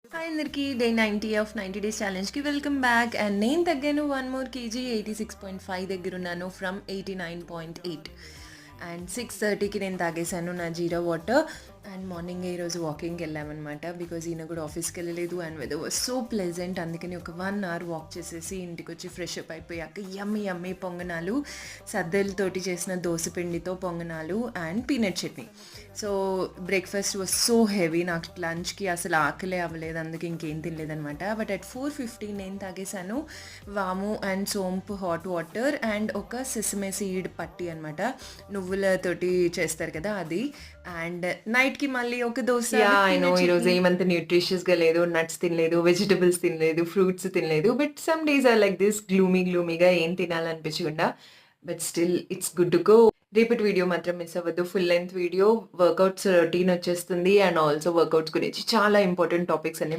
hi అందరికీ day 90 of 90 days ఛాలెంజ్కి welcome back and నేను తగ్గాను 1 more kg 86.5 దగ్గర ఉన్నాను ఫ్రమ్ 89.8 అండ్ 6:30కి నేను తాగేశాను నా జీరా వాటర్ అండ్ మార్నింగ్ ఈరోజు వాకింగ్కి వెళ్ళామన్నమాట బికాజ్ ఈయన కూడా ఆఫీస్కి వెళ్ళలేదు and weather was so pleasant అందుకని ఒక 1 hour వాక్ చేసేసి ఇంటికి వచ్చి ఫ్రెష్ అప్ అయిపోయాక యమ్మీ పొంగనాలు సద్దలతోటి చేసిన దోసపిండితో పొంగనాలు and peanut chutney so breakfast was so heavy నాకు లంచ్కి అసలు ఆకలే అవ్వలేదు అందుకే ఇంకేం తినలేదనమాట బట్ అట్ 4:15 నేను తాగేశాను వాము అండ్ సోంపు హాట్ వాటర్ అండ్ ఒక సెసమే సీడ్ పట్టి అనమాట నువ్వులతోటి చేస్తారు కదా అది అండ్ నైట్కి మళ్ళీ ఒక దోశ ఈరోజు ఏమంత న్యూట్రిషియస్గా లేదు నట్స్ తినలేదు వెజిటబుల్స్ తినలేదు ఫ్రూట్స్ తినలేదు but some days are like this గ్లూమీగా ఏం తినాలనిపించకుండా but still it's good to go రేపటి వీడియో మాత్రం మిస్ అవ్వద్దు full length video workouts routine వచ్చేస్తుంది అండ్ ఆల్సో వర్కౌట్స్ గురించి చాలా ఇంపార్టెంట్ టాపిక్స్ అన్ని